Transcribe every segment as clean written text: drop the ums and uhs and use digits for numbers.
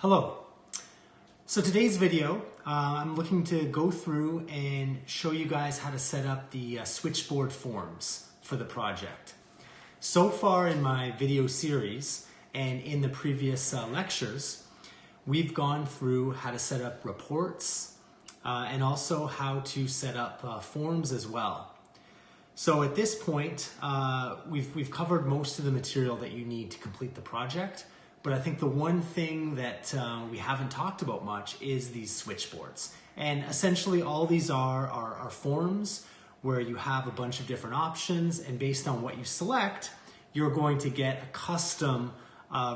Hello. So today's video, I'm looking to go through and show you guys how to set up the switchboard forms for the project. So far in my video series and in the previous lectures, we've gone through how to set up reports and also how to set up forms as well. So at this point, we've covered most of the material that you need to complete the project. But I think the one thing that we haven't talked about much is these switchboards. And essentially all these are forms where you have a bunch of different options, and based on what you select, you're going to get a custom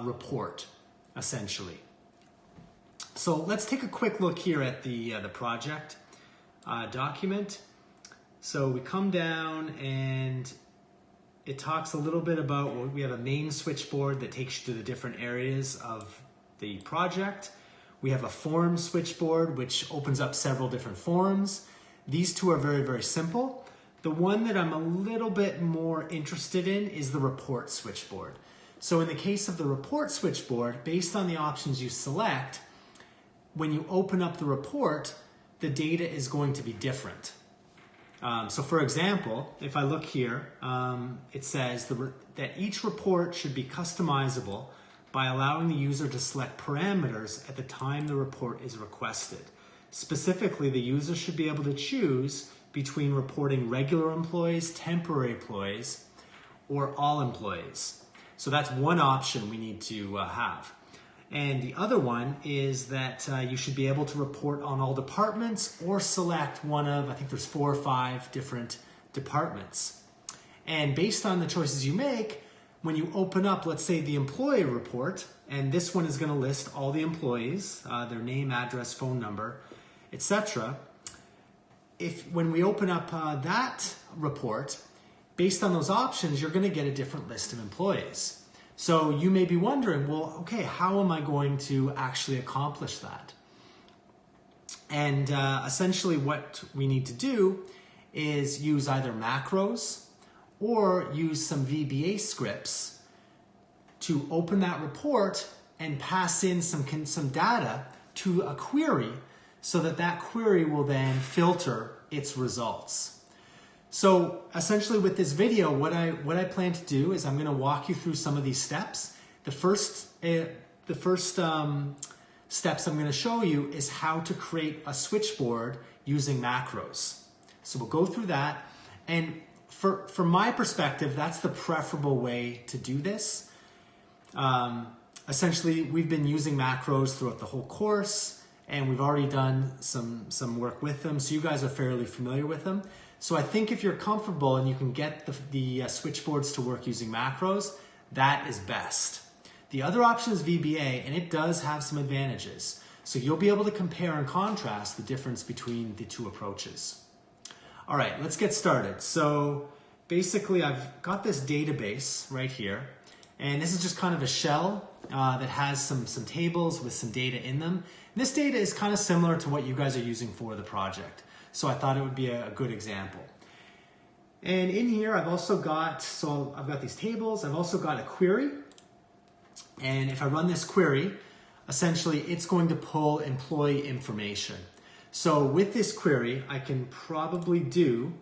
report, essentially. So let's take a quick look here at the project document. So we come down and it talks a little bit about, well, we have a main switchboard that takes you to the different areas of the project. We have a form switchboard, which opens up several different forms. These two are very, very simple. The one that I'm a little bit more interested in is the report switchboard. So in the case of the report switchboard, based on the options you select, when you open up the report, the data is going to be different. So for example, if I look here, it says that each report should be customizable by allowing the user to select parameters at the time the report is requested. Specifically, the user should be able to choose between reporting regular employees, temporary employees, or all employees. So that's one option we need to have. And the other one is that you should be able to report on all departments or select one of, I think there's 4 or 5 different departments. And based on the choices you make, when you open up, let's say, the employee report, and this one is going to list all the employees, their name, address, phone number, etc. When we open up that report, based on those options, you're going to get a different list of employees. So you may be wondering, well, okay, how am I going to actually accomplish that? And essentially what we need to do is use either macros or use some VBA scripts to open that report and pass in some data to a query so that that query will then filter its results. So essentially with this video, what I plan to do is I'm going to walk you through some of these steps. The first steps I'm going to show you is how to create a switchboard using macros. So we'll go through that. And from my perspective, that's the preferable way to do this. Essentially, we've been using macros throughout the whole course, and we've already done some work with them. So you guys are fairly familiar with them. So I think if you're comfortable and you can get the switchboards to work using macros, that is best. The other option is VBA, and it does have some advantages. So you'll be able to compare and contrast the difference between the two approaches. All right, let's get started. So basically I've got this database right here, and this is just kind of a shell that has some tables with some data in them. And this data is kind of similar to what you guys are using for the project. So I thought it would be a good example. And in here, I've also got, I've got these tables. I've also got a query. And if I run this query, essentially it's going to pull employee information. So with this query, I can probably do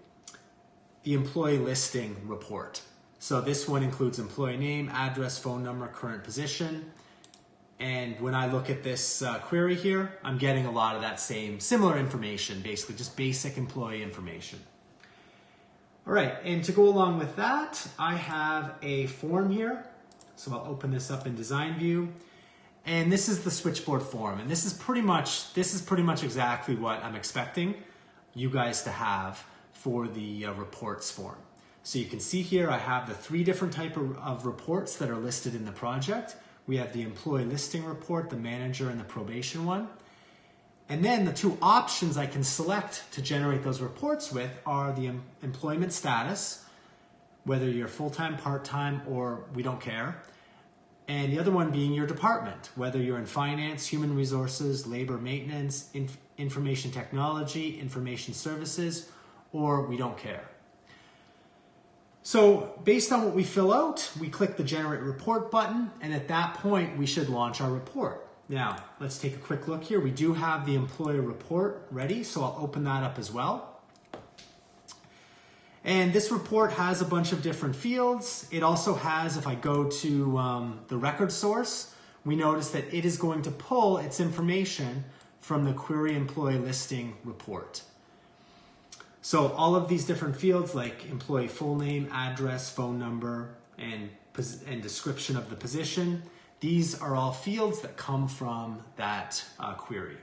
the employee listing report. So this one includes employee name, address, phone number, current position. And when I look at this query here, I'm getting a lot of that similar information, basically just basic employee information. All right, and to go along with that, I have a form here. So I'll open this up in Design View. And this is the switchboard form. And this is pretty much exactly what I'm expecting you guys to have for the reports form. So you can see here, I have the 3 different types of reports that are listed in the project. We have the employee listing report, the manager, and the probation one. And then the 2 options I can select to generate those reports with are the employment status, whether you're full-time, part-time, or we don't care. And the other one being your department, whether you're in finance, human resources, labor maintenance, information technology, information services, or we don't care. So based on what we fill out, we click the Generate Report button, and at that point, we should launch our report. Now, let's take a quick look here. We do have the employee report ready, so I'll open that up as well. And this report has a bunch of different fields. It also has, if I go to the record source, we notice that it is going to pull its information from the query employee listing report. So all of these different fields like employee full name, address, phone number, and description of the position, these are all fields that come from that query.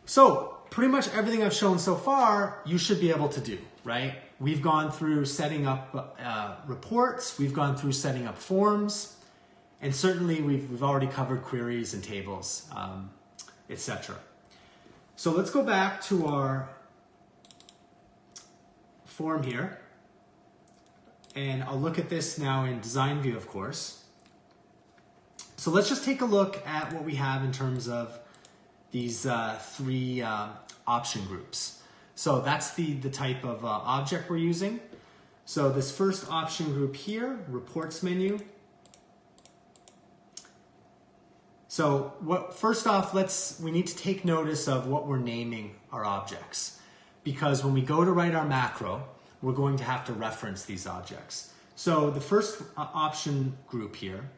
So pretty much everything I've shown so far, you should be able to do, right? We've gone through setting up reports, we've gone through setting up forms, and certainly we've already covered queries and tables, etc. So let's go back to our form here, and I'll look at this now in design view, of course. So let's just take a look at what we have in terms of these three option groups. So that's the type of object we're using. So this first option group here, reports menu. So first off, we need to take notice of what we're naming our objects, because when we go to write our macro, we're going to have to reference these objects. So the first option group here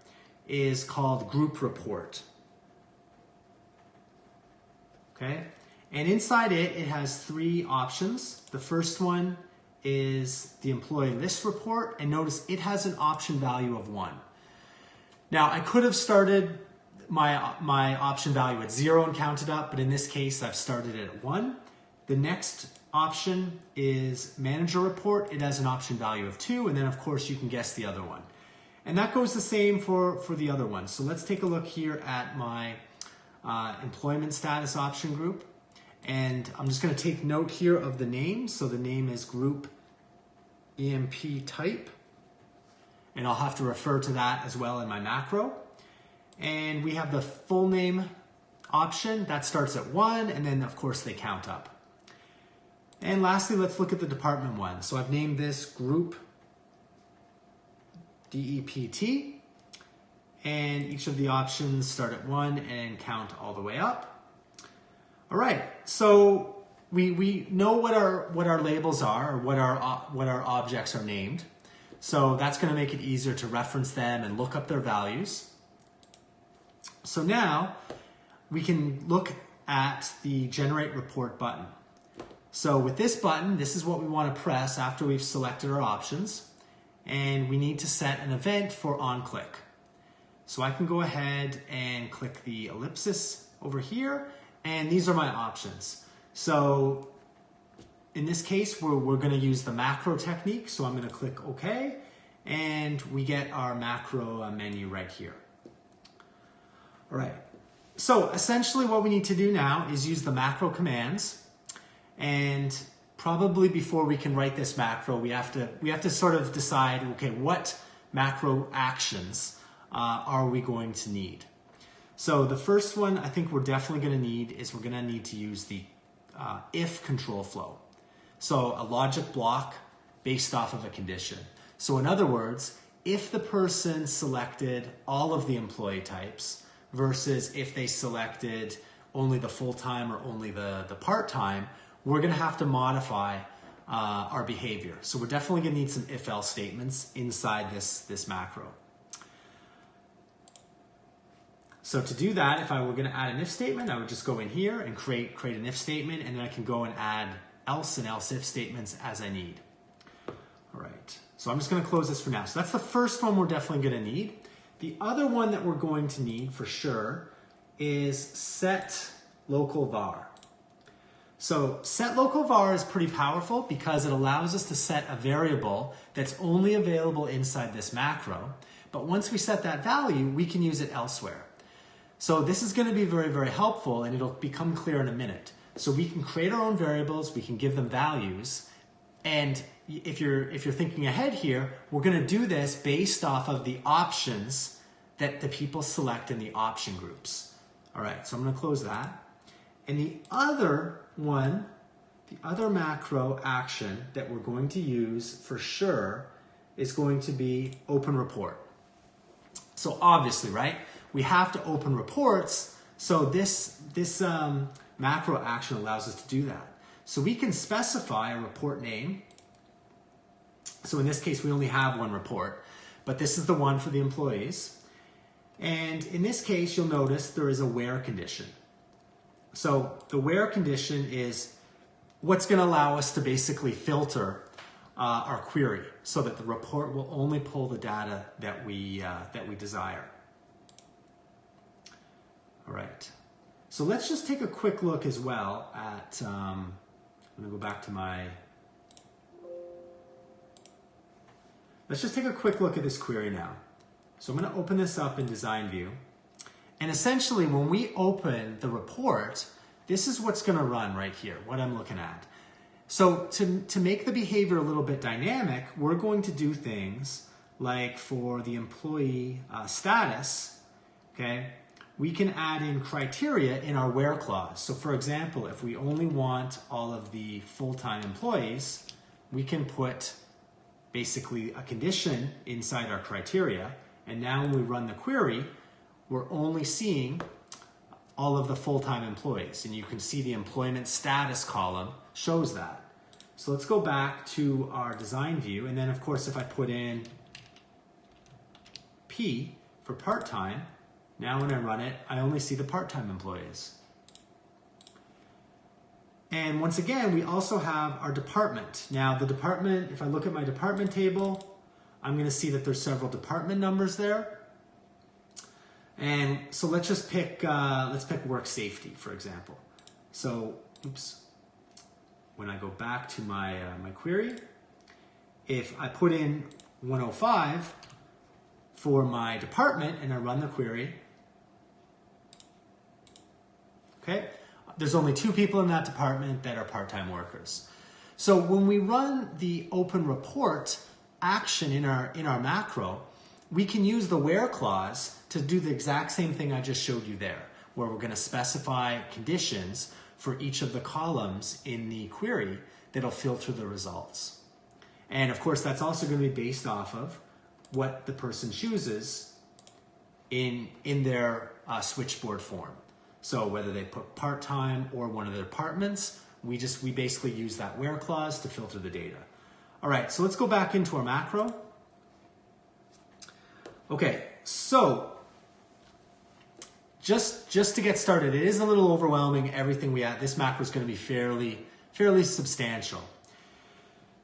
is called group report. Okay, and inside it has three options. The first one is the employee list report, and notice it has an option value of 1. Now I could have started my option value at 0 and counted up, but in this case I've started it at 1. The next option is manager report. It has an option value of 2, and then of course you can guess the other one. And that goes the same for the other one. So let's take a look here at my employment status option group. And I'm just going to take note here of the name. So the name is group EMP type. And I'll have to refer to that as well in my macro. And we have the full name option. That starts at 1, and then of course they count up. And lastly, let's look at the department one. So I've named this group DEPT, and each of the options start at 1 and count all the way up. All right, so we know what our labels are, or what our objects are named. So that's going to make it easier to reference them and look up their values. So now we can look at the generate report button. So with this button, this is what we want to press after we've selected our options. And we need to set an event for on-click. So I can go ahead and click the ellipsis over here, and these are my options. So in this case, we're going to use the macro technique. So I'm going to click OK, and we get our macro menu right here. All right. So essentially what we need to do now is use the macro commands, and probably before we can write this macro, we have to sort of decide, okay, what macro actions are we going to need? So the first one I think we're definitely going to need is we're going to need to use the if control flow. So a logic block based off of a condition. So in other words, if the person selected all of the employee types versus if they selected only the full-time or only the part-time, we're going to have to modify our behavior. So we're definitely going to need some if-else statements inside this macro. So to do that, if I were going to add an if statement, I would just go in here and create an if statement, and then I can go and add else and else if statements as I need. All right, so I'm just going to close this for now. So that's the first one we're definitely going to need. The other one that we're going to need for sure is set local var. So set local var is pretty powerful because it allows us to set a variable that's only available inside this macro. But once we set that value, we can use it elsewhere. So this is going to be very, very helpful, and it'll become clear in a minute. So we can create our own variables, we can give them values, and if you're thinking ahead here, we're going to do this based off of the options that the people select in the option groups. All right, so I'm going to close that. And the other one, the other macro action that we're going to use for sure is going to be open report. So obviously, right, we have to open reports. So this macro action allows us to do that. So we can specify a report name. So in this case, we only have one report, but this is the one for the employees. And in this case, you'll notice there is a where condition. So the where condition is what's going to allow us to basically filter our query so that the report will only pull the data that we desire. All right. So let's just take a quick look as well at, I'm going to go back to let's just take a quick look at this query now. So I'm going to open this up in Design View. And essentially, when we open the report, this is what's going to run right here, what I'm looking at. So to make the behavior a little bit dynamic, we're going to do things like for the employee status, okay, we can add in criteria in our where clause. So for example, if we only want all of the full-time employees, we can put basically a condition inside our criteria. And now when we run the query, we're only seeing all of the full-time employees. And you can see the employment status column shows that. So let's go back to our design view. And then of course, if I put in P for part-time, now when I run it, I only see the part-time employees. And once again, we also have our department. Now the department, if I look at my department table, I'm going to see that there's several department numbers there. And so let's just pick, let's pick work safety, for example. So, oops, when I go back to my, my query, if I put in 105 for my department and I run the query, okay, there's only 2 people in that department that are part-time workers. So when we run the open report action in our macro, we can use the where clause to do the exact same thing I just showed you there, where we're going to specify conditions for each of the columns in the query that'll filter the results. And of course, that's also going to be based off of what the person chooses in their switchboard form. So whether they put part-time or one of the departments, we basically use that where clause to filter the data. All right, so let's go back into our macro. Okay, so just to get started, it is a little overwhelming, everything we add. This macro is going to be fairly substantial.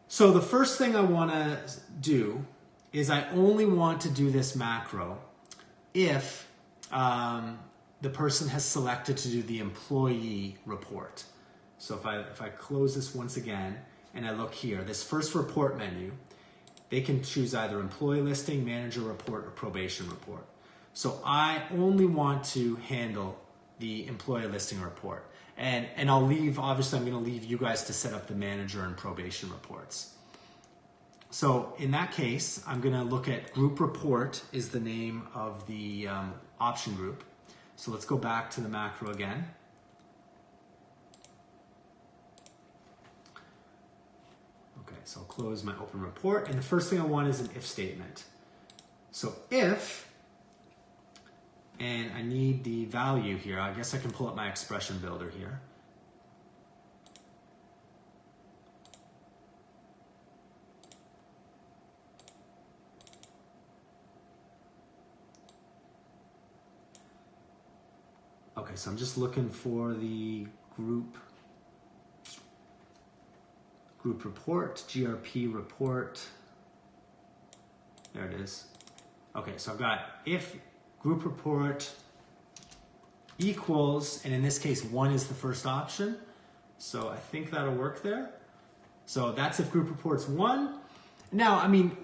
So the first thing I want to do is I only want to do this macro if the person has selected to do the employee report. So if I close this once again and I look here, this first report menu, they can choose either employee listing, manager report, or probation report. So I only want to handle the employee listing report. And I'll leave, obviously I'm going to leave you guys to set up the manager and probation reports. So in that case, I'm going to look at group report is the name of the option group. So let's go back to the macro again. Okay, so I'll close my open report. And the first thing I want is an if statement. So if, and I need the value here. I guess I can pull up my expression builder here. Okay, so I'm just looking for the group report, GRP report. There it is. Okay, so I've got if group report equals, and in this case, 1 is the first option. So I think that'll work there. So that's if group report's 1. Now, I mean,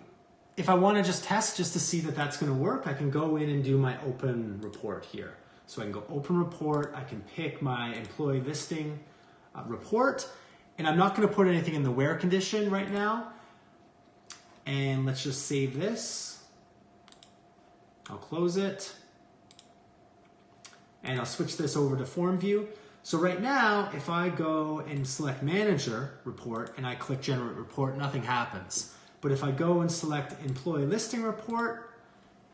if I want to just test just to see that that's going to work, I can go in and do my open report here. So I can go open report, I can pick my employee listing report, and I'm not going to put anything in the where condition right now. And let's just save this. I'll close it. And I'll switch this over to form view. So right now, if I go and select manager report and I click generate report, nothing happens. But if I go and select employee listing report,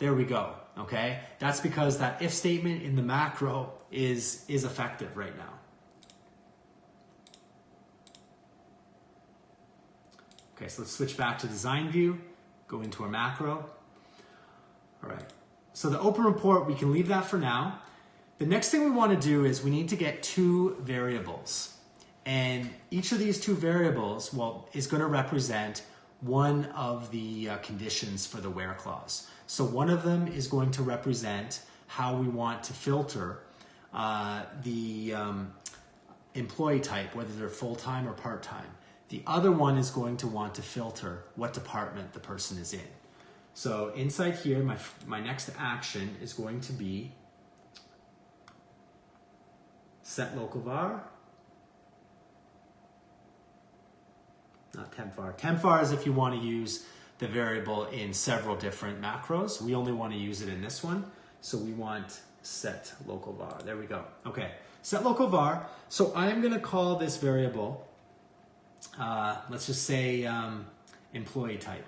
there we go, okay? That's because that if statement in the macro is effective right now. Okay, so let's switch back to design view, go into our macro. All right, so the open report, we can leave that for now. The next thing we want to do is we need to get two variables. And each of these two variables, well, is going to represent one of the conditions for the where clause. So one of them is going to represent how we want to filter the employee type, whether they're full-time or part-time. The other one is going to want to filter what department the person is in. So inside here, my next action is going to be set local var. Not temp var. Temp var is if you want to use the variable in several different macros. We only want to use it in this one. So we want set local var. There we go. Okay, set local var. So I'm going to call this variable, let's just say employee type.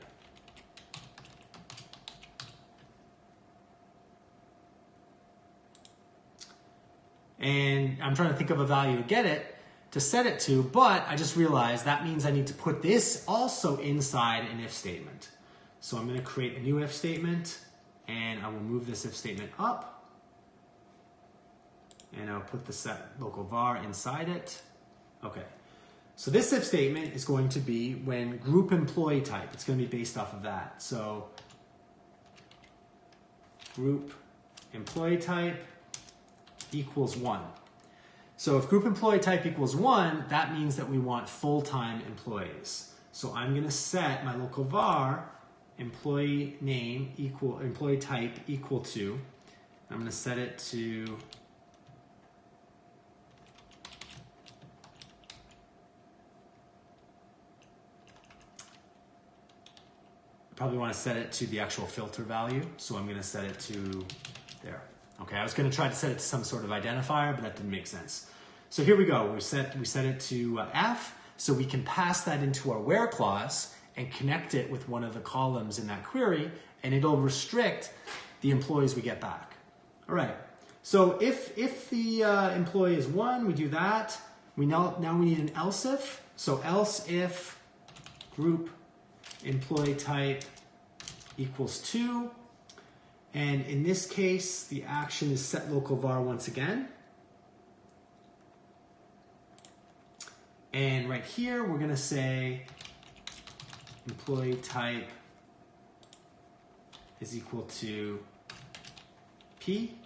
And I'm trying to think of a value to set it to, but I just realized that means I need to put this also inside an if statement. So I'm going to create a new if statement, and I will move this if statement up, and I'll put the set local var inside it. Okay, so this if statement is going to be when group employee type, it's going to be based off of that. So group employee type equals 1. So if group employee type equals 1, that means that we want full-time employees. So I'm going to set my local var employee name equal employee type equal to, I'm going to set it to probably want to set it to the actual filter value. So I'm going to set it to there. Okay, I was going to try to set it to some sort of identifier, but that didn't make sense. So here we go. We set it to F, so we can pass that into our where clause and connect it with one of the columns in that query, and it'll restrict the employees we get back. All right. So if the employee is 1, we do that. Now we need an else if. So else if group employee type equals 2. And in this case, the action is set local var once again. And right here, we're going to say employee type is equal to P.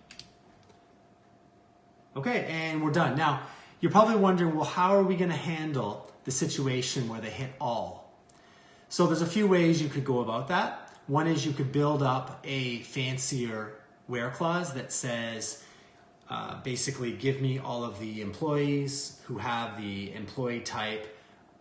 Okay, and we're done. Now, you're probably wondering, well, how are we going to handle the situation where they hit all? So there's a few ways you could go about that. One is you could build up a fancier where clause that says, basically give me all of the employees who have the employee type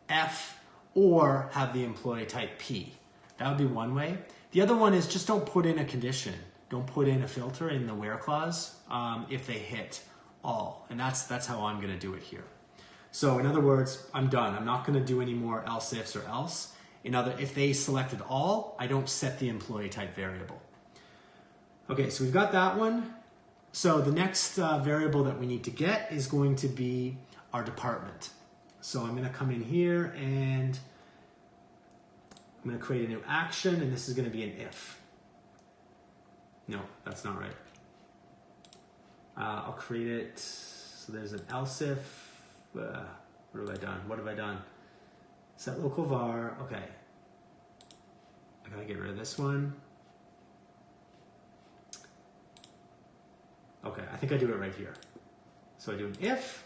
F or have the employee type P. That would be one way. The other one is just don't put in a condition. Don't put in a filter in the where clause if they hit all. And that's how I'm going to do it here. So in other words, I'm done. I'm not going to do any more else ifs or else. If they selected all, I don't set the employee type variable. Okay, so we've got that one. So the next variable that we need to get is going to be our department. So I'm going to come in here and I'm going to create a new action, and this is going to be an if. No, that's not right. I'll create it. So there's an else if. What have I done? What have I done? Set local var, okay. I gotta get rid of this one. Okay, I think I do it right here. So I do an if.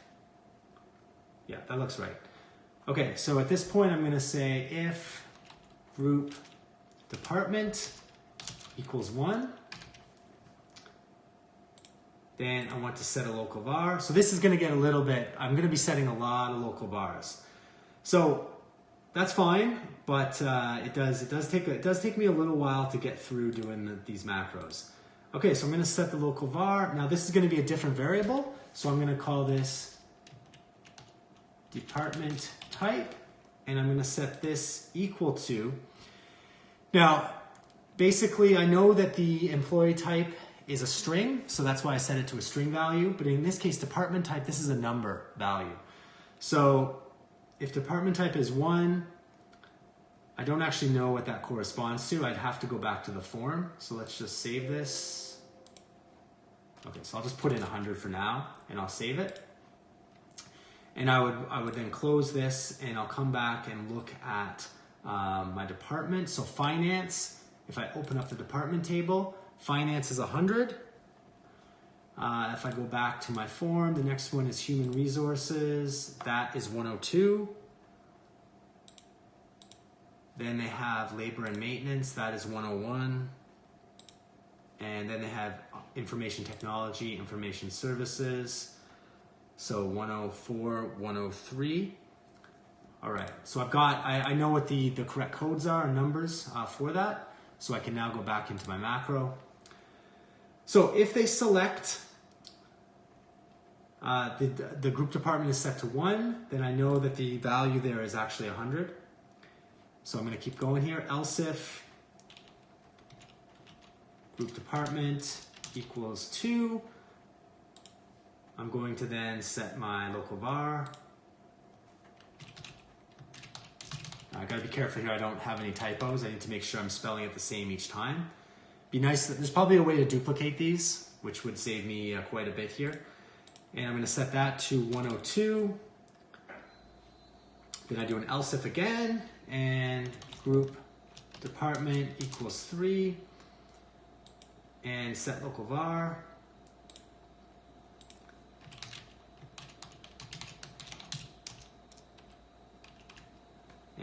Yeah, that looks right. Okay, so at this point I'm gonna say if group department equals 1. Then I want to set a local var. So this is gonna get a little bit, I'm gonna be setting a lot of local vars. So that's fine, but it does take me a little while to get through doing these macros. Okay, so I'm going to set the local var. Now this is going to be a different variable, so I'm going to call this department type, and I'm going to set this equal to. Now, basically I know that the employee type is a string, so that's why I set it to a string value. But in this case, department type, this is a number value. So if department type is 1, I don't actually know what that corresponds to. I'd have to go back to the form. So let's just save this. Okay, so I'll just put in 100 for now, and I'll save it. And I would then close this, and I'll come back and look at my department. So finance, if I open up the department table, finance is 100. If I go back to my form, the next one is human resources. That is 102. Then they have labor and maintenance. That is 101. And then they have information technology, information services. So 104, 103. All right, so I know what the correct codes are and numbers for that. So I can now go back into my macro. So if they select, the group department is set to 1, then I know that the value there is actually 100. So I'm going to keep going here. Else if group department equals 2, I'm going to then set my local var. I gotta be careful here, I don't have any typos. I need to make sure I'm spelling it the same each time. Be nice, there's probably a way to duplicate these, which would save me quite a bit here. And I'm gonna set that to 102. Then I do an else if again, and group department equals 3, and set local var.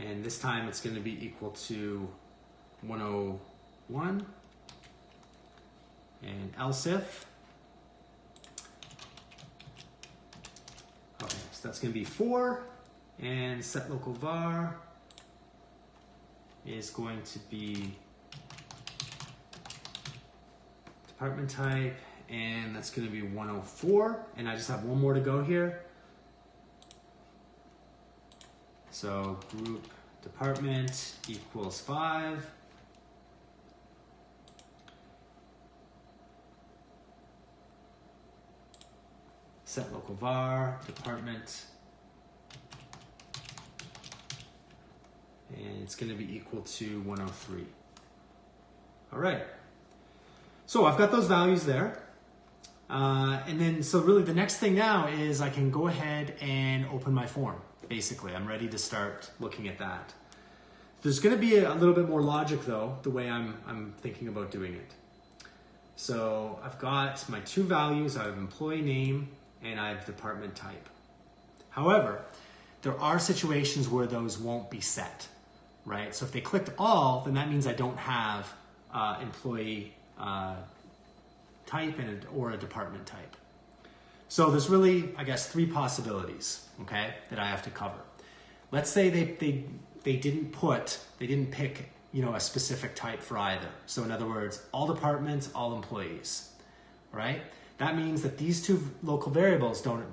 And this time it's going to be equal to 101. And else if. Okay, so that's going to be 4. And set local var is going to be department type. And that's going to be 104. And I just have one more to go here. So group department equals 5. Set local var, department, and it's going to be equal to 103. All right. So I've got those values there. And then, so really the next thing now is I can go ahead and open my form. Basically, I'm ready to start looking at that. There's going to be a little bit more logic though, the way I'm thinking about doing it. So I've got my 2 values. I have employee name and I have department type. However, there are situations where those won't be set, right? So if they clicked all, then that means I don't have employee type or a department type. So there's really, I guess, 3 possibilities, okay, that I have to cover. Let's say they didn't pick, a specific type for either. So in other words, all departments, all employees, right? That means that these 2 local variables don't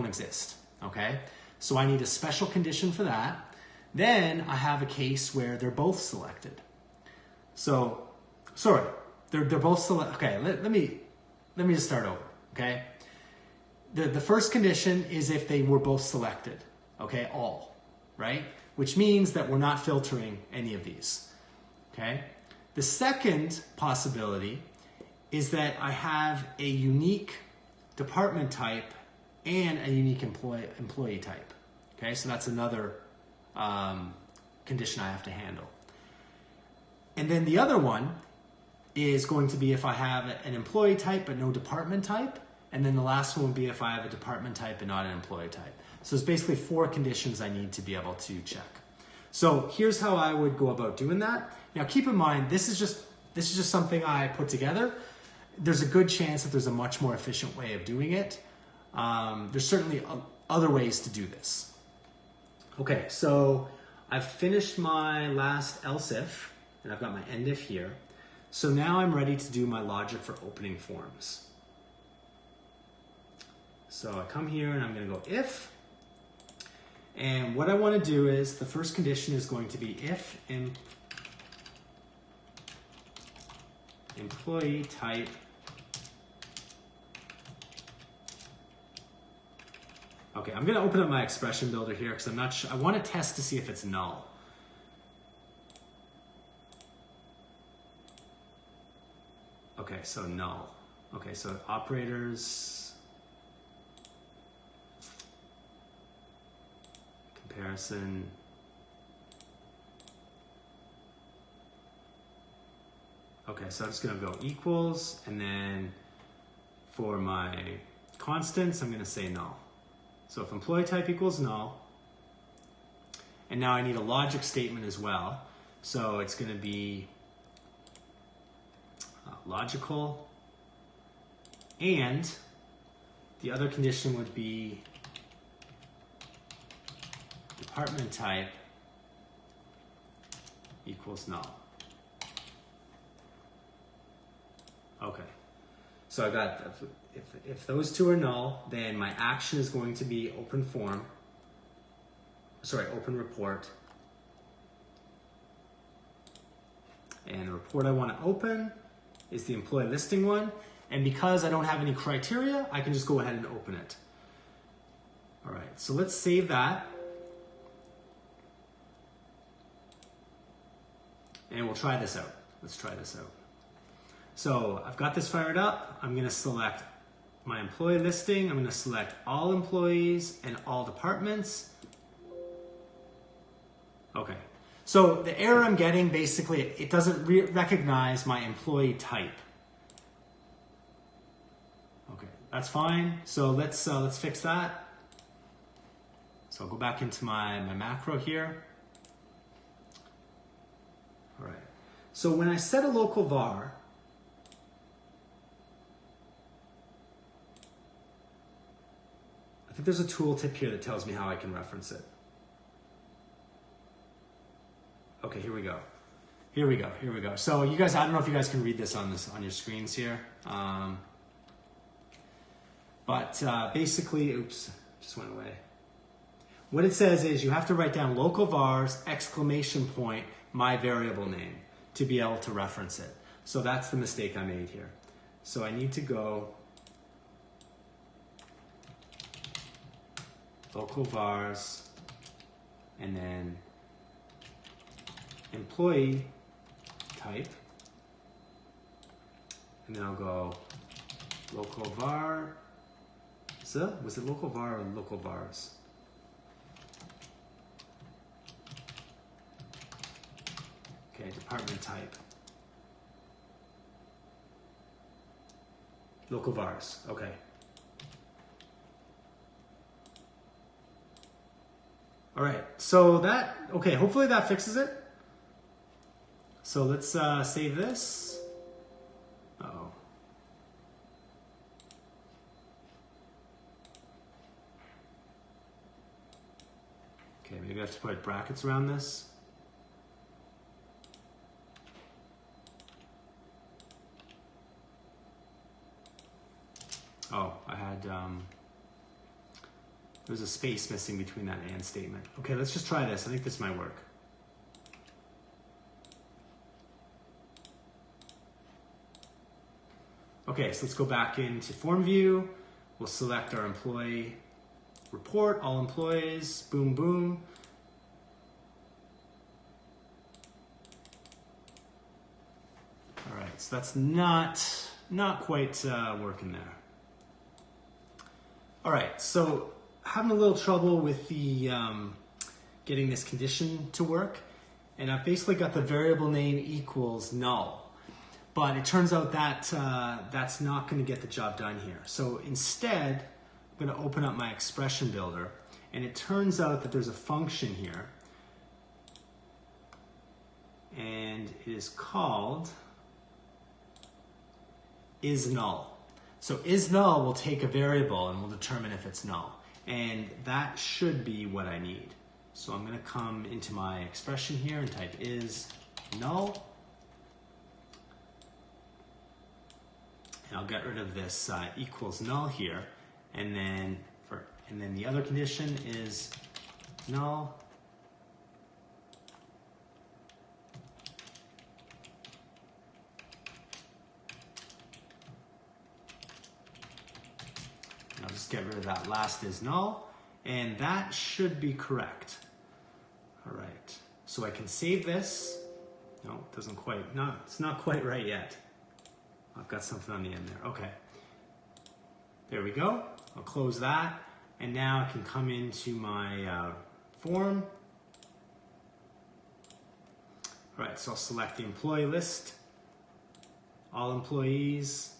exist, okay? So I need a special condition for that. Then I have a case where they're both selected. So, sorry, they're both selected. Okay, let me just start over, okay? The first condition is if they were both selected, okay, all, right? Which means that we're not filtering any of these, okay? The second possibility is that I have a unique department type and a unique employee type, okay? So that's another condition I have to handle. And then the other one is going to be if I have an employee type but no department type. And then the last one would be if I have a department type and not an employee type. So it's basically 4 conditions I need to be able to check. So here's how I would go about doing that. Now keep in mind, this is just something I put together. There's a good chance that there's a much more efficient way of doing it. There's certainly other ways to do this. Okay, so I've finished my last else if, and I've got my end if here. So now I'm ready to do my logic for opening forms. So I come here and I'm going to go if, and what I want to do is the first condition is going to be if employee type Okay, I'm gonna open up my expression builder here because I'm not sure. I want to test to see if it's null. Okay, so null. Okay, so operators, comparison. Okay, so I'm just gonna go equals, and then for my constants, I'm gonna say null. So if employee type equals null, and now I need a logic statement as well. So it's gonna be logical, and the other condition would be department type equals null. Okay, so I got, if those two are null, then my action is going to be open report. And the report I want to open is the employee listing one. And because I don't have any criteria, I can just go ahead and open it. All right, so let's save that. And we'll try this out. Let's try this out. So I've got this fired up. I'm gonna select my employee listing. I'm gonna select all employees and all departments. Okay, so the error I'm getting, basically, it doesn't recognize my employee type. Okay, that's fine. So let's fix that. So I'll go back into my macro here. All right, so when I set a local var, I think there's a tooltip here that tells me how I can reference it. Okay, here we go. Here we go. Here we go. So you guys, I don't know if you guys can read this on your screens here. Basically, oops, just went away. What it says is you have to write down local vars, exclamation point, my variable name to be able to reference it. So that's the mistake I made here. So I need to go local vars and then employee type, and then I'll go local var. Was it local var or local vars? Okay, department type. Local vars, okay. All right, so okay, hopefully that fixes it. So let's save this. Uh-oh. Okay, maybe I have to put brackets around this. Oh, I had, there's a space missing between that and statement. Okay, let's just try this. I think this might work. Okay, so let's go back into form view. We'll select our employee report, all employees, boom, boom. All right, so that's not quite working there. All right, so having a little trouble with the getting this condition to work, and I've basically got the variable name equals null. But it turns out that that's not going to get the job done here. So instead, I'm going to open up my expression builder, and it turns out that there's a function here, and it is called isNull. So isNull will take a variable and will determine if it's null, and that should be what I need. So I'm going to come into my expression here and type isNull. And I'll get rid of this equals null here, and then the other condition is null. I'll just get rid of that last is null, and that should be correct. All right, so I can save this. No, it doesn't quite, no, it's not quite right yet. I've got something on the end there, okay. There we go, I'll close that, and now I can come into my form. All right, so I'll select the employee list, all employees,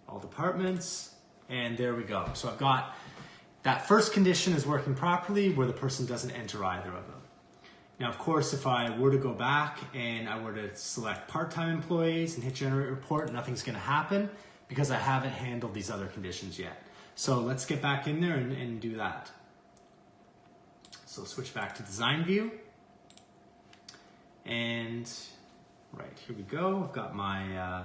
all departments, and there we go. So I've got that first condition is working properly where the person doesn't enter either of them. Now, of course, if I were to go back and I were to select part-time employees and hit generate report, nothing's gonna happen because I haven't handled these other conditions yet. So let's get back in there and do that. So switch back to design view. And right, here we go. I've got my,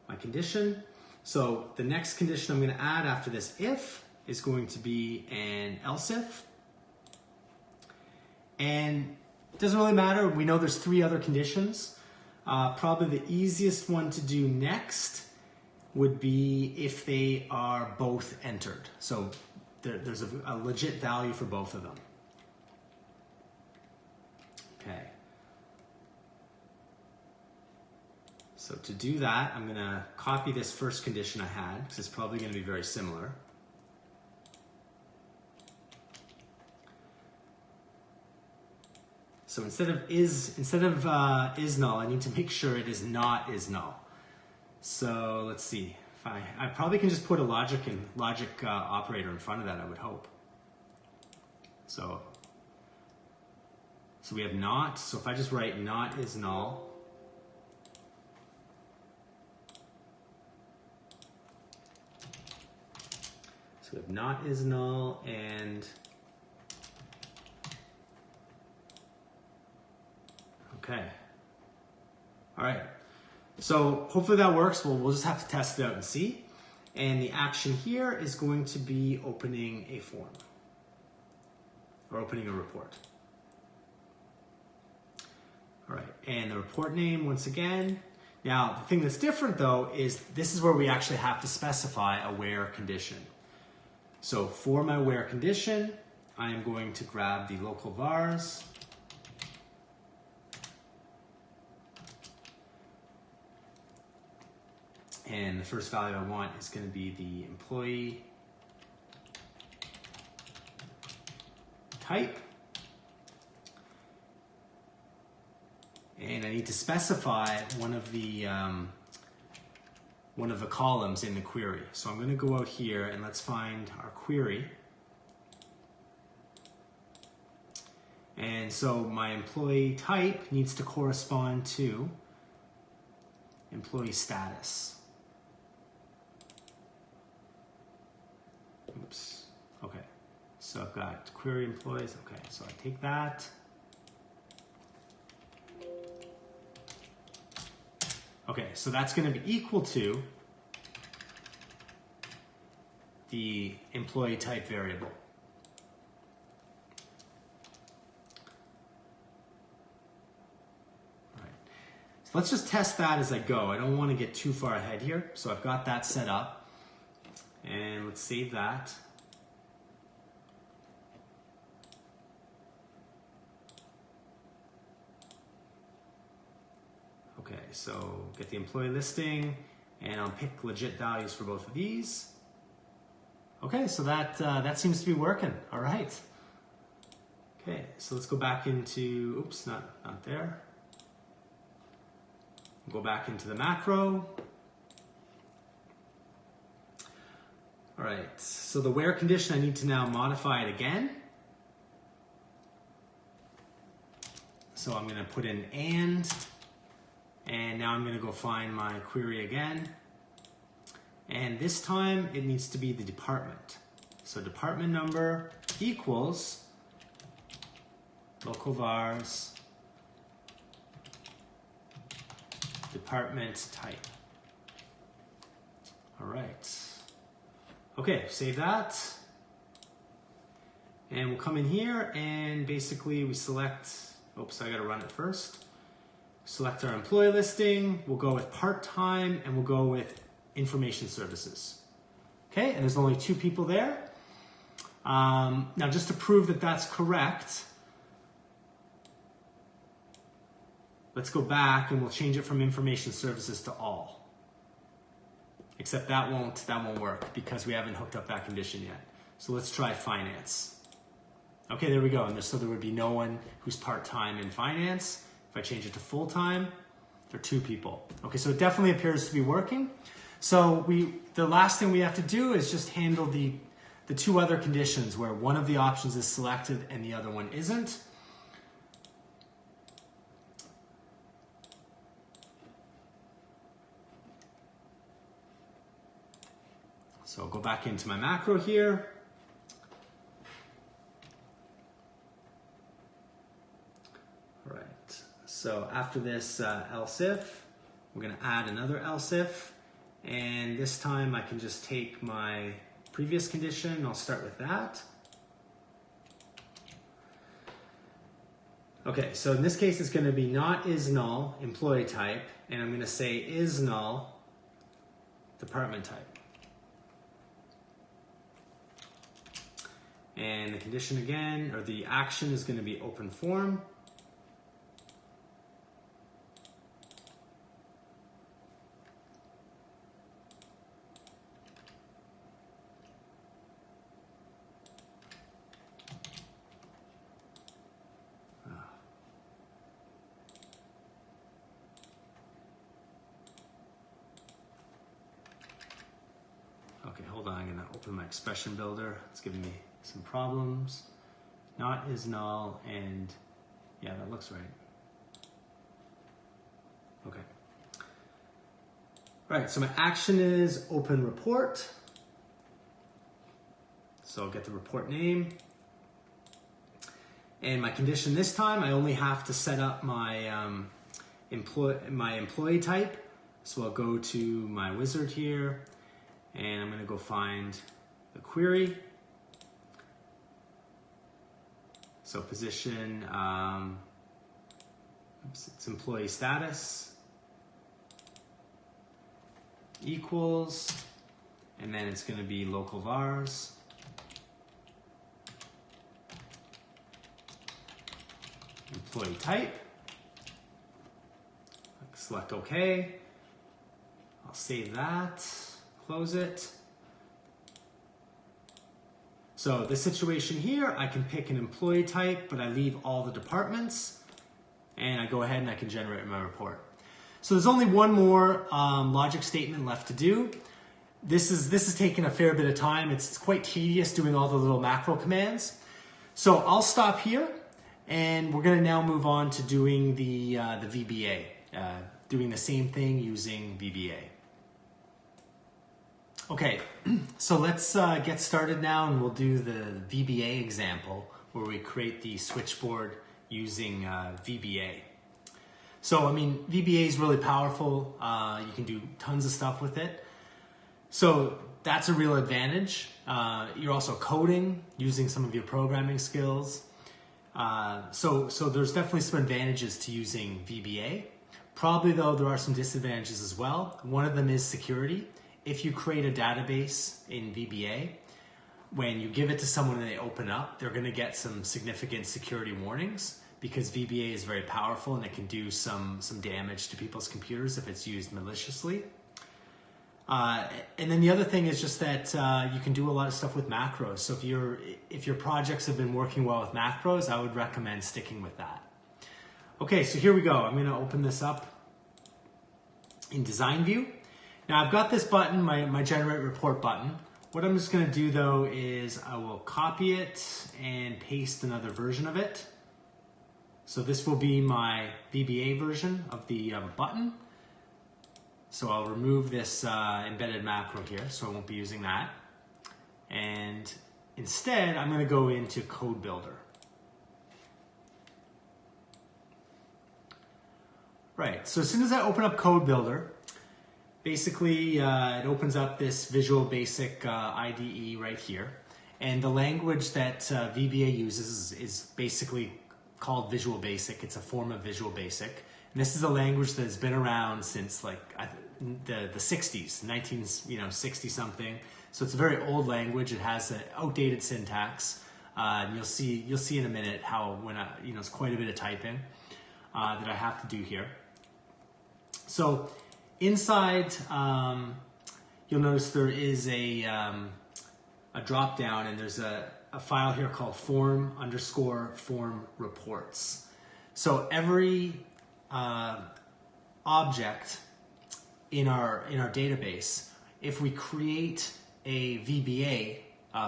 my condition. So the next condition I'm gonna add after this if is going to be an else if. And it doesn't really matter. We know there's 3 other conditions. Probably the easiest one to do next would be if they are both entered. So there's a legit value for both of them. Okay. So to do that, I'm gonna copy this first condition I had because it's probably gonna be very similar. So instead of is null, I need to make sure it is not is null. So let's see. If I probably can just put a logic operator in front of that, I would hope. So we have not. So if I just write not is null, so we have not is null and okay. All right. So hopefully that works. We'll just have to test it out and see. And the action here is going to be opening a form or opening a report. All right. And the report name once again. Now, the thing that's different though is this is where we actually have to specify a where condition. So for my where condition, I am going to grab the local vars. And the first value I want is going to be the employee type. And I need to specify one of the columns in the query. So I'm going to go out here and let's find our query. And so my employee type needs to correspond to employee status. Oops. Okay. So I've got query employees. Okay. So I take that. Okay. So that's going to be equal to the employee type variable. All right. So let's just test that as I go. I don't want to get too far ahead here. So I've got that set up. And let's save that. Okay, so get the employee listing, and I'll pick legit values for both of these. Okay, so that seems to be working. All right. Okay, so let's go back into, oops, not there. Go back into the macro. All right, so the where condition, I need to now modify it again. So I'm going to put in and now I'm going to go find my query again. And this time it needs to be the department. So department number equals local vars department type. All right. Okay, save that. And we'll come in here and basically we select, oops, I gotta run it first. Select our employee listing, we'll go with part-time and we'll go with information services. Okay, and there's only 2 people there. Now just to prove that that's correct, let's go back and we'll change it from information services to all. Except that won't work because we haven't hooked up that condition yet. So let's try finance. Okay, there we go. And so there would be no one who's part-time in finance. If I change it to full-time, there are 2 people. Okay, so it definitely appears to be working. So the last thing we have to do is just handle the 2 other conditions where one of the options is selected and the other one isn't. So I'll go back into my macro here. All right, so after this else if, we're gonna add another else if, and this time I can just take my previous condition, I'll start with that. Okay, so in this case it's gonna be not is null, employee type, and I'm gonna say is null, department type. And the condition again, or the action is going to be open form. Okay, hold on, I'm going to open my expression builder. It's giving me some problems. Not is null, and yeah, that looks right. Okay. All right, so my action is open report. So I'll get the report name. And my condition this time, I only have to set up my employee type. So I'll go to my wizard here, and I'm gonna go find the query. So position, it's employee status equals, and then it's going to be local vars. Employee type. Select OK. I'll save that, close it. So the situation here, I can pick an employee type, but I leave all the departments, and I go ahead and I can generate my report. So there's only one more logic statement left to do. This is taking a fair bit of time. It's quite tedious doing all the little macro commands. So I'll stop here, and we're going to now move on to doing the VBA, doing the same thing using VBA. Okay, so let's get started now, and we'll do the VBA example where we create the switchboard using VBA. So, I mean, VBA is really powerful. You can do tons of stuff with it. So that's a real advantage. You're also coding using some of your programming skills. So there's definitely some advantages to using VBA. Probably though, there are some disadvantages as well. One of them is security. If you create a database in VBA, when you give it to someone and they open up, they're going to get some significant security warnings because VBA is very powerful and it can do some damage to people's computers if it's used maliciously. And then the other thing is just that you can do a lot of stuff with macros. So if your projects have been working well with macros, I would recommend sticking with that. Okay, so here we go. I'm going to open this up in design view. Now I've got this button, my generate report button. What I'm just going to do though is I will copy it and paste another version of it. So this will be my VBA version of the button. So I'll remove this embedded macro here, so I won't be using that. And instead, I'm going to go into Code Builder. Right, so as soon as I open up Code Builder, basically it opens up this Visual Basic IDE right here. And the language that VBA uses is basically called Visual Basic. It's a form of Visual Basic. And this is a language that has been around since like the 60s, 1960 something. So it's a very old language. It has an outdated syntax. And you'll see in a minute how it's quite a bit of typing that I have to do here. So inside, you'll notice there is a drop down, and there's a file here called form_form reports. So every object in our database, if we create a VBA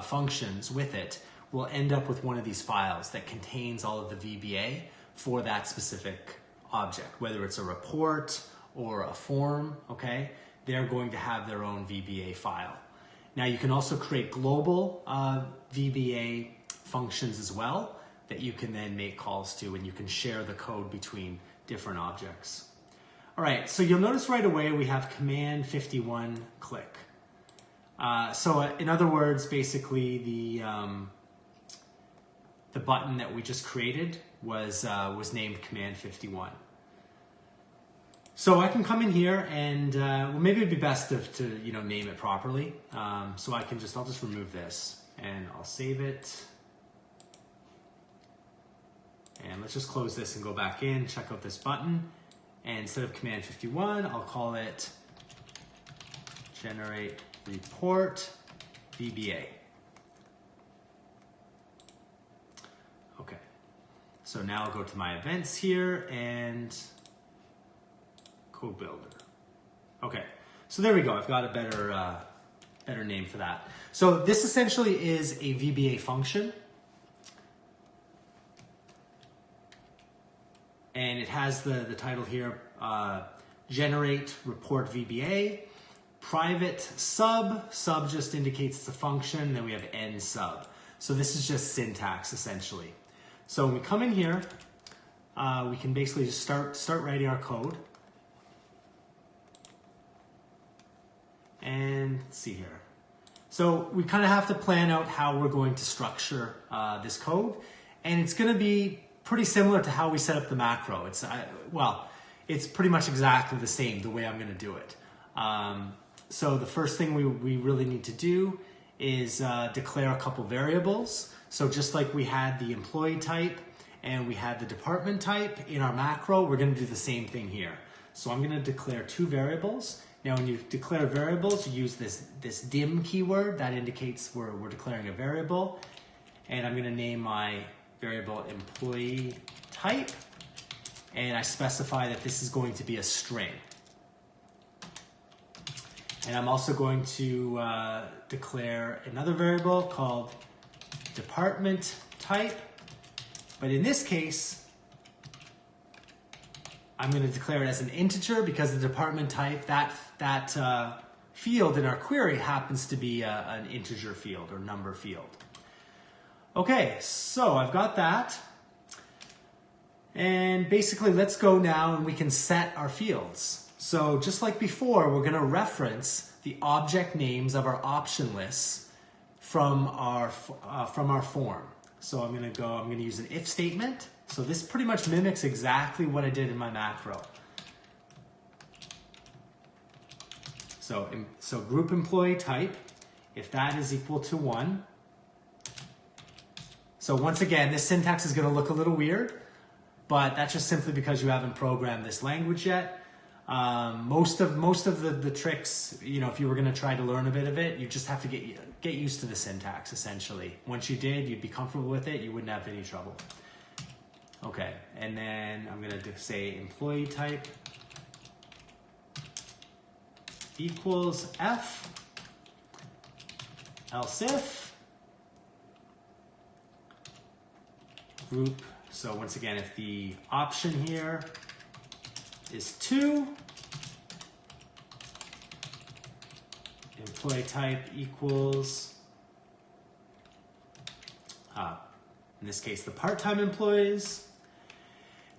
functions with it, we'll end up with one of these files that contains all of the VBA for that specific object, whether it's a report or a form, okay? They're going to have their own VBA file. Now you can also create global VBA functions as well that you can then make calls to, and you can share the code between different objects. All right, so you'll notice right away we have command 51 click. So in other words, basically the button that we just created was named command 51. So I can come in here and well, maybe it'd be best to name it properly. So I'll just remove this and I'll save it. And let's just close this and go back in, check out this button. And instead of command 51, I'll call it generate report VBA. Okay, so now I'll go to my events here and code builder. Okay, so there we go. I've got a better name for that. So this essentially is a VBA function. And it has the title here, generate report VBA, private sub just indicates it's a function, then we have end sub. So this is just syntax essentially. So when we come in here, we can basically just start writing our code. And let's see here. So we kind of have to plan out how we're going to structure this code, and it's going to be pretty similar to how we set up the macro. It's pretty much exactly the same the way I'm going to do it. So the first thing we really need to do is declare a couple variables. So just like we had the employee type and we had the department type in our macro, we're going to do the same thing here. So I'm going to declare two variables. Now when you declare variables, you use this dim keyword that indicates we're declaring a variable. And I'm going to name my variable employee type, and I specify that this is going to be a string. And I'm also going to declare another variable called department type, but in this case I'm going to declare it as an integer because the department type, that field in our query happens to be an integer field or number field. Okay, so I've got that. And basically, let's go now and we can set our fields. So just like before, we're going to reference the object names of our option lists from our form. So I'm going to use an if statement. So this pretty much mimics exactly what I did in my macro. So group employee type, if that is equal to 1. So once again, this syntax is going to look a little weird, but that's just simply because you haven't programmed this language yet. Most of the tricks, if you were going to try to learn a bit of it, you just have to get used to the syntax essentially. Once you did, you'd be comfortable with it. You wouldn't have any trouble. Okay, and then I'm going to say employee type equals F, else if group. So once again, if the option here is 2, employee type equals, in this case, the part-time employees.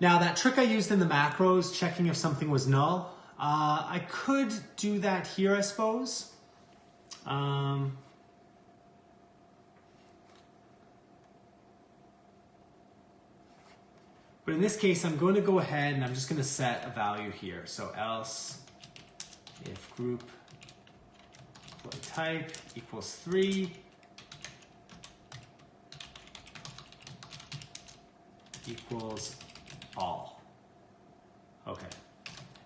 Now that trick I used in the macros, checking if something was null, I could do that here, I suppose. But in this case, I'm going to go ahead and I'm just going to set a value here. So else if group employee type equals 3 equals all. Okay.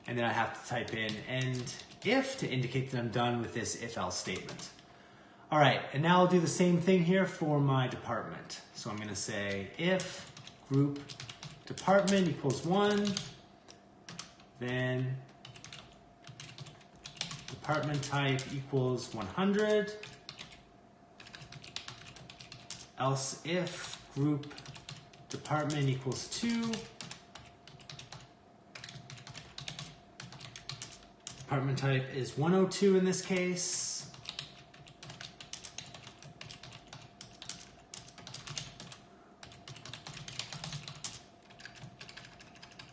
And then I have to type in end if to indicate that I'm done with this if-else statement. All right, and now I'll do the same thing here for my department. So I'm gonna say if group department equals 1, then department type equals 100, else if group department equals 2, department type is 102 in this case,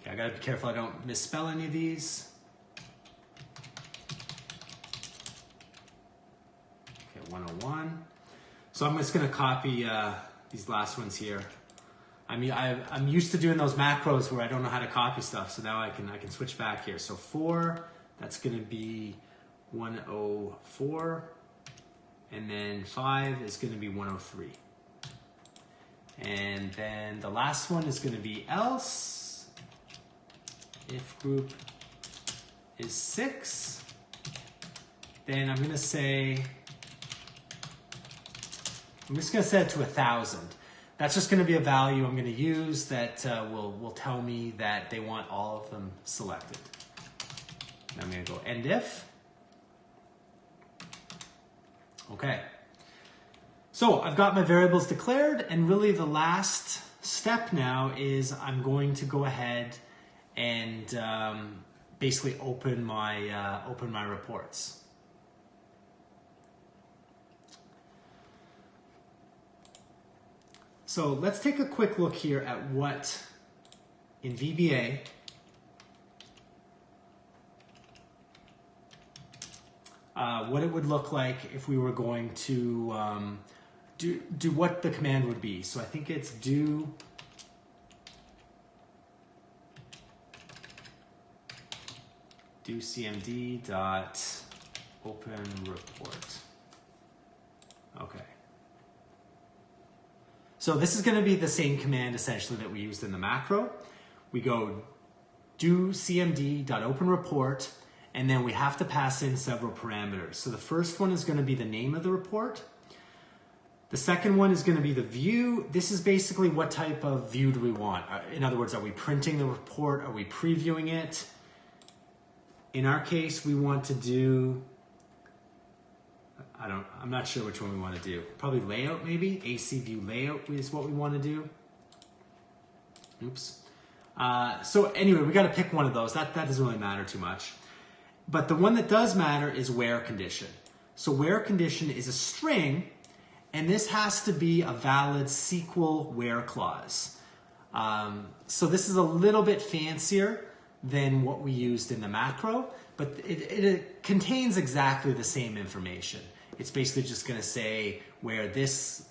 okay, I gotta be careful I don't misspell any of these. Okay, 101. So I'm just gonna copy these last ones here. I mean, I'm used to doing those macros where I don't know how to copy stuff, so now I can switch back here. So 4, that's gonna be 104, and then 5 is gonna be 103. And then the last one is gonna be else, if group is 6, then I'm just gonna set it to 1,000. That's just gonna be a value I'm gonna use that will tell me that they want all of them selected. And I'm gonna go end if. Okay. So I've got my variables declared, and really the last step now is I'm going to go ahead and basically open my reports. So let's take a quick look here at what in VBA what it would look like if we were going to do what the command would be. So I think it's do cmd dot open report. Okay. So this is going to be the same command essentially that we used in the macro. We go do cmd dot open report, and then we have to pass in several parameters. So the first one is going to be the name of the report. The second one is going to be the view. This is basically what type of view do we want. In other words, are we printing the report? Are we previewing it? In our case, we want to do, I'm not sure which one we want to do. Probably layout maybe. AC view layout is what we want to do. Oops. So anyway, we got to pick one of those. That doesn't really matter too much. But the one that does matter is where condition. So where condition is a string, and this has to be a valid SQL where clause. So this is a little bit fancier than what we used in the macro, but it contains exactly the same information. It's basically just going to say where this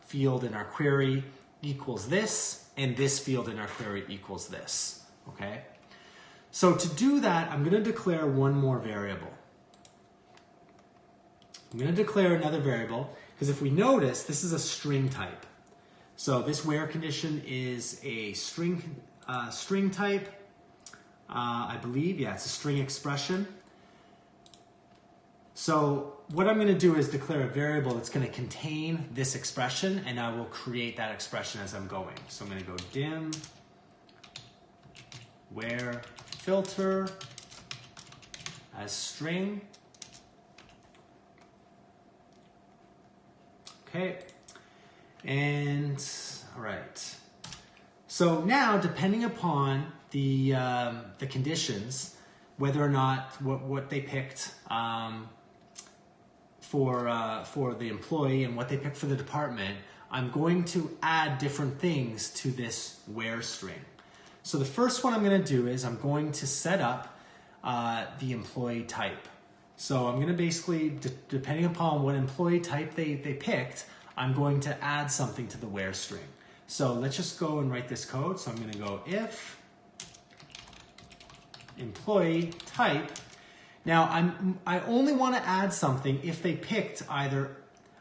field in our query equals this, and this field in our query equals this, okay? So to do that, I'm going to declare one more variable. I'm going to declare another variable, because if we notice, this is a string type. So this where condition is a string type. I believe, yeah, it's a string expression. So what I'm going to do is declare a variable that's going to contain this expression, and I will create that expression as I'm going. So I'm going to go dim where filter as string. Okay, and all right. So now, depending upon the conditions, whether or not what they picked for the employee and what they picked for the department, I'm going to add different things to this where string. So the first one I'm going to do is I'm going to set up the employee type. So I'm going to basically, depending upon what employee type they picked, I'm going to add something to the where string. So let's just go and write this code. So I'm going to go if employee type. Now, I only want to add something if they picked either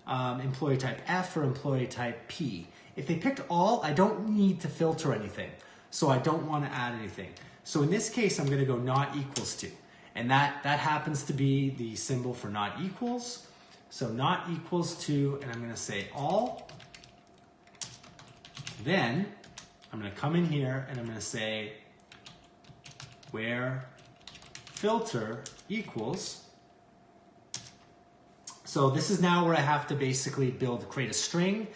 employee type F or employee type P. If they picked all, I don't need to filter anything. So I don't want to add anything. So in this case, I'm going to go not equals to. And that happens to be the symbol for not equals. So not equals to, and I'm going to say all. Then I'm going to come in here and I'm going to say where filter equals. So this is now where I have to basically create a string,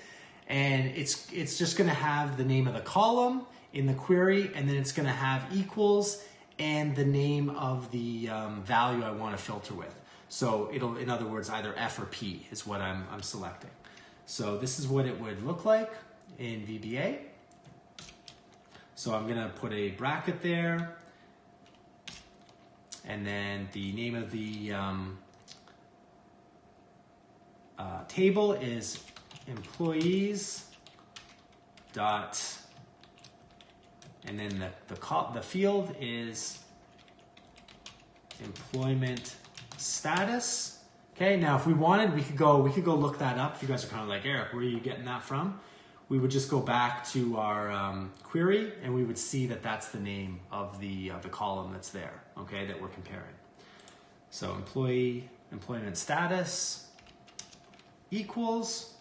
and it's just going to have the name of the column in the query, and then it's going to have equals and the name of the value I want to filter with. So it'll, in other words, either F or P is what I'm selecting. So this is what it would look like in VBA. So I'm going to put a bracket there, and then the name of the table is employees dot, and then the field is employment status. Okay, now if we wanted, we could go look that up. If you guys are kind of like, Eric, where are you getting that from? We would just go back to our query, and we would see that that's the name of the column that's there, okay, that we're comparing. So employment status equals,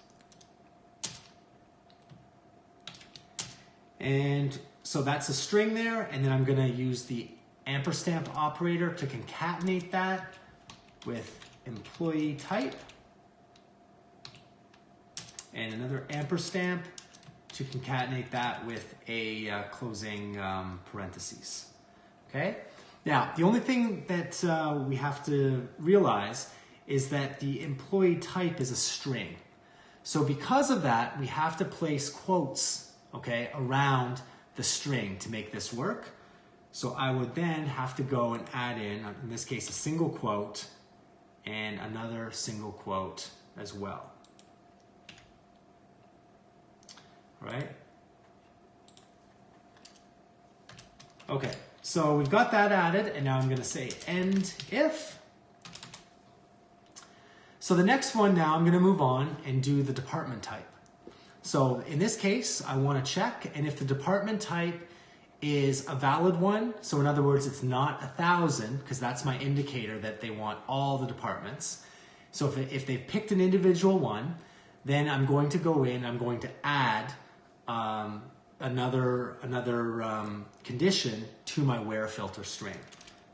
and so that's a string there, and then I'm going to use the ampersand operator to concatenate that with employee type, and another ampersand to concatenate that with a closing parentheses. Okay? Now, the only thing that we have to realize is that the employee type is a string. So because of that, we have to place quotes, okay, around the string to make this work. So I would then have to go and add in this case, a single quote and another single quote as well. All right? Okay, so we've got that added, and now I'm going to say end if. So the next one now, I'm going to move on and do the department type. So in this case, I want to check, and if the department type is a valid one, so in other words, it's not 1,000, because that's my indicator that they want all the departments. So if they've picked an individual one, then I'm going to go in, I'm going to add another condition to my where filter string.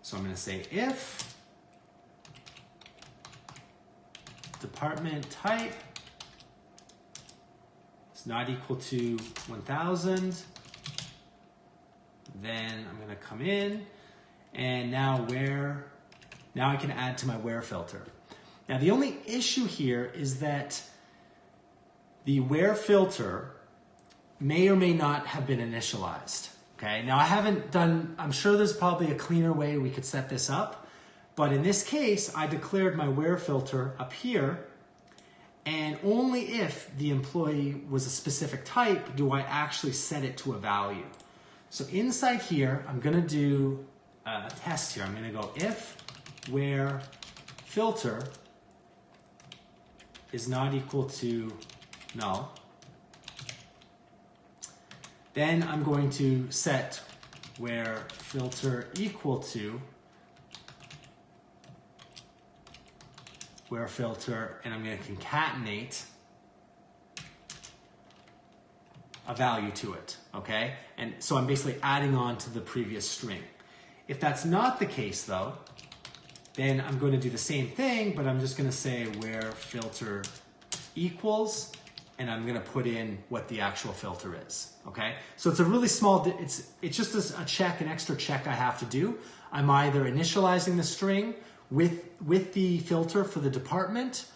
So I'm going to say if department type is not equal to 1,000, then I'm going to come in, and now I can add to my where filter. Now the only issue here is that the where filter may or may not have been initialized. Okay, now I'm sure there's probably a cleaner way we could set this up, but in this case, I declared my where filter up here, and only if the employee was a specific type do I actually set it to a value. So inside here, I'm going to do a test here. I'm going to go if where filter is not equal to null. Then I'm going to set where filter equal to where filter, and I'm going to concatenate a value to it, okay? And so I'm basically adding on to the previous string. If that's not the case though, then I'm going to do the same thing, but I'm just going to say where filter equals, and I'm going to put in what the actual filter is, okay? So it's a really small, it's just a check, an extra check I have to do. I'm either initializing the string with the filter for the department,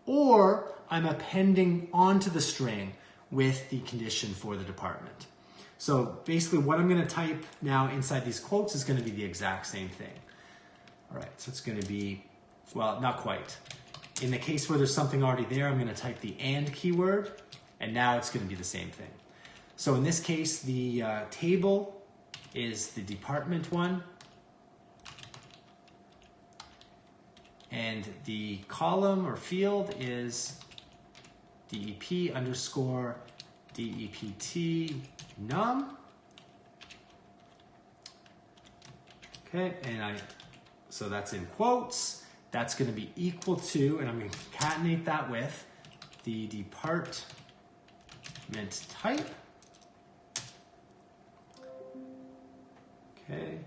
or I'm appending onto the string with the condition for the department. So basically what I'm going to type now inside these quotes is going to be the exact same thing. All right, so it's going to be, well, not quite. In the case where there's something already there, I'm going to type the and keyword, and now it's going to be the same thing. So in this case, the table is the department one, and the column or field is DEP underscore DEPT num. Okay, and so that's in quotes. That's going to be equal to, and I'm going to concatenate that with the department type. Okay,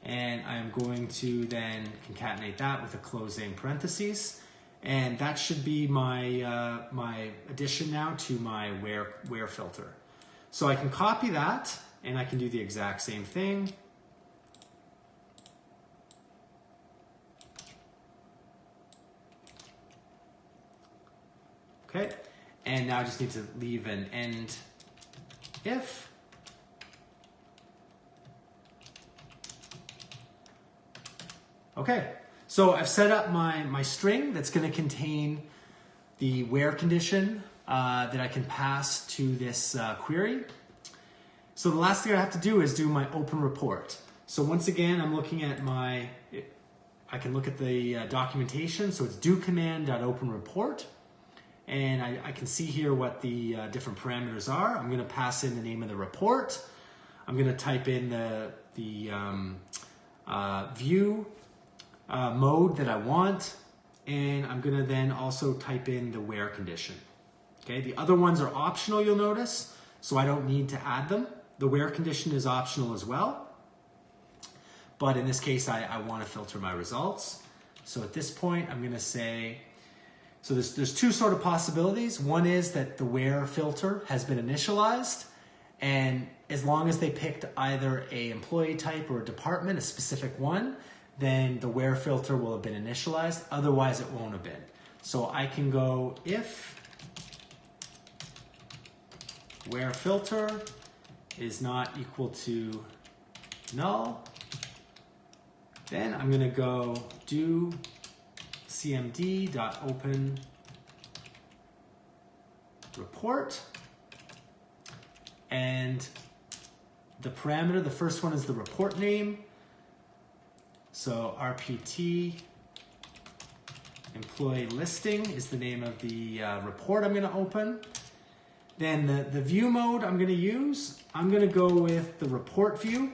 and I'm going to then concatenate that with a closing parentheses, and that should be my my addition now to my where filter. So I can copy that, and I can do the exact same thing. Okay, and now I just need to leave an end if. Okay, so I've set up my string that's going to contain the where condition that I can pass to this query. So the last thing I have to do is do my open report. So once again, I'm looking at I can look at the documentation. So it's do command.openReport. And I can see here what the different parameters are. I'm going to pass in the name of the report. I'm going to type in the view mode that I want. And I'm going to then also type in the where condition. Okay, the other ones are optional, you'll notice, so I don't need to add them. The where condition is optional as well. But in this case, I want to filter my results. So at this point, I'm going to say, so there's two sort of possibilities. One is that the where filter has been initialized, and as long as they picked either a employee type or a department, a specific one, then the where filter will have been initialized. Otherwise, it won't have been. So I can go if where filter is not equal to null, then I'm going to go do cmd.open report, and the parameter, the first one is the report name. So RPT employee listing is the name of the report I'm going to open. Then the view mode I'm going to use, I'm going to go with the report view.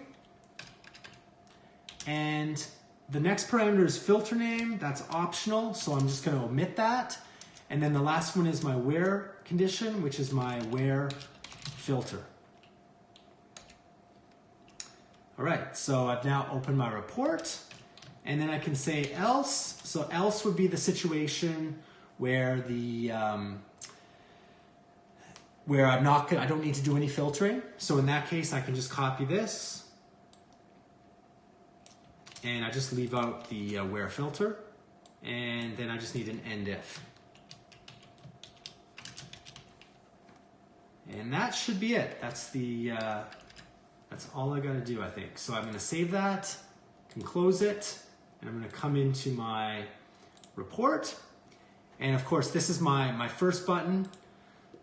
And the next parameter is filter name. That's optional, so I'm just going to omit that. And then the last one is my where condition, which is my where filter. All right, so I've now opened my report, and then I can say else. So else would be the situation where where I don't need to do any filtering. So in that case, I can just copy this, and I just leave out the where filter, and then I just need an end if. And that should be it. That's all I gotta do, I think. So I'm gonna save that, can close it, and I'm gonna come into my report. And of course, this is my first button.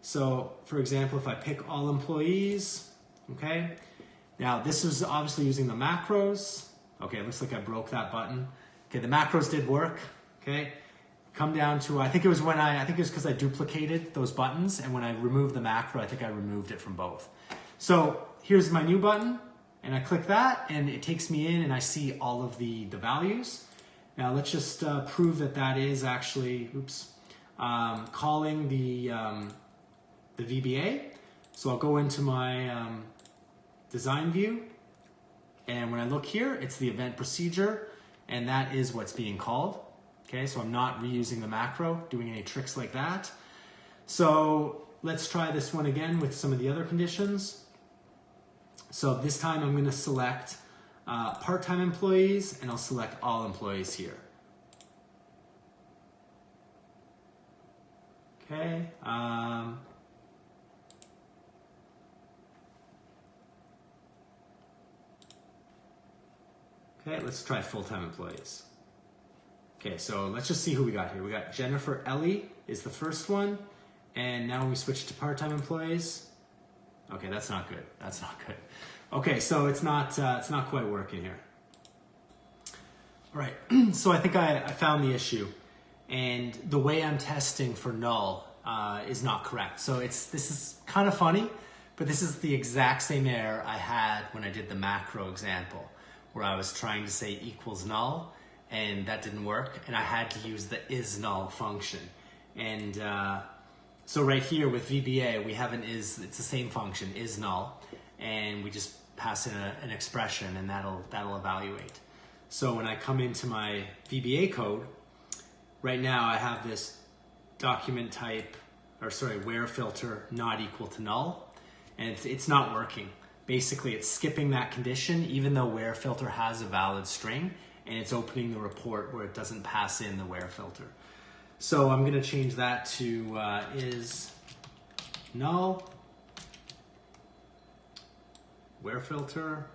So for example, if I pick all employees, okay? Now this is obviously using the macros. Okay, it looks like I broke that button. Okay, the macros did work, okay? Come down to, I think it was because I duplicated those buttons, and when I removed the macro, I think I removed it from both. So here's my new button, and I click that, and it takes me in, and I see all of the values. Now let's just prove that that is actually, calling the VBA. So I'll go into my design view, and when I look here, it's the event procedure, and that is what's being called. Okay, so I'm not reusing the macro, doing any tricks like that. So let's try this one again with some of the other conditions. So this time I'm going to select part-time employees, and I'll select all employees here. Okay. Okay, let's try full-time employees. Okay, so let's just see who we got here. We got Jennifer Ellie is the first one, and now we switch to part-time employees. Okay, that's not good. That's not good. Okay, so it's not quite working here. All right, so I think I found the issue, and the way I'm testing for null is not correct. So this is kind of funny, but this is the exact same error I had when I did the macro example, where I was trying to say equals null, and that didn't work, and I had to use the isNull function. And so right here with VBA, we have it's the same function, isNull, and we just pass in an expression, and that'll evaluate. So when I come into my VBA code, right now I have this document type, where filter not equal to null, and it's not working. Basically, it's skipping that condition, even though where filter has a valid string, and it's opening the report where it doesn't pass in the where filter. So I'm going to change that to is null, where filter.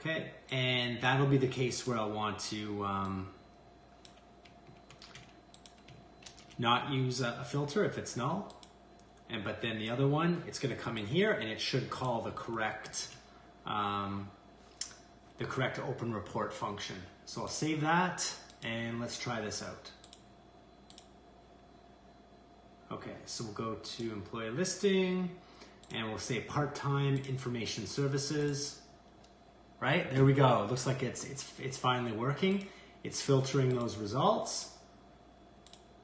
Okay, and that'll be the case where I'll want to not use a filter if it's null. But then the other one, it's going to come in here and it should call the correct open report function. So I'll save that and let's try this out. Okay, so we'll go to employee listing and we'll say part-time information services. Right, there we go. It looks like it's finally working. It's filtering those results.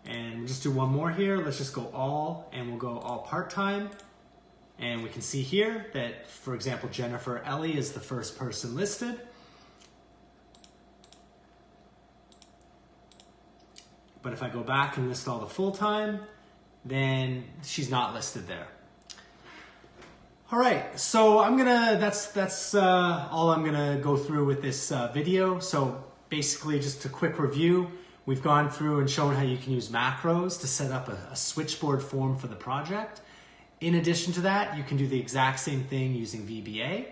And we'll just do one more here. Let's just go all, and we'll go all part-time. And we can see here that, for example, Jennifer Ellie is the first person listed. But if I go back and list all the full-time, then she's not listed there. All right, so that's all I'm gonna go through with this video. So basically, just a quick review. We've gone through and shown how you can use macros to set up a switchboard form for the project. In addition to that, you can do the exact same thing using VBA.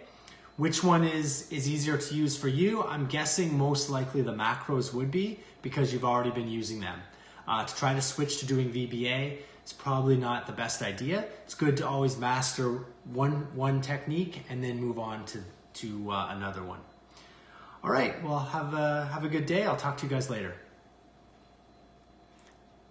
Which one is easier to use for you? I'm guessing most likely the macros would be, because you've already been using them. To try to switch to doing VBA, it's probably not the best idea. It's good to always master one technique and then move on to another one. All right, well, have a good day. I'll talk to you guys later.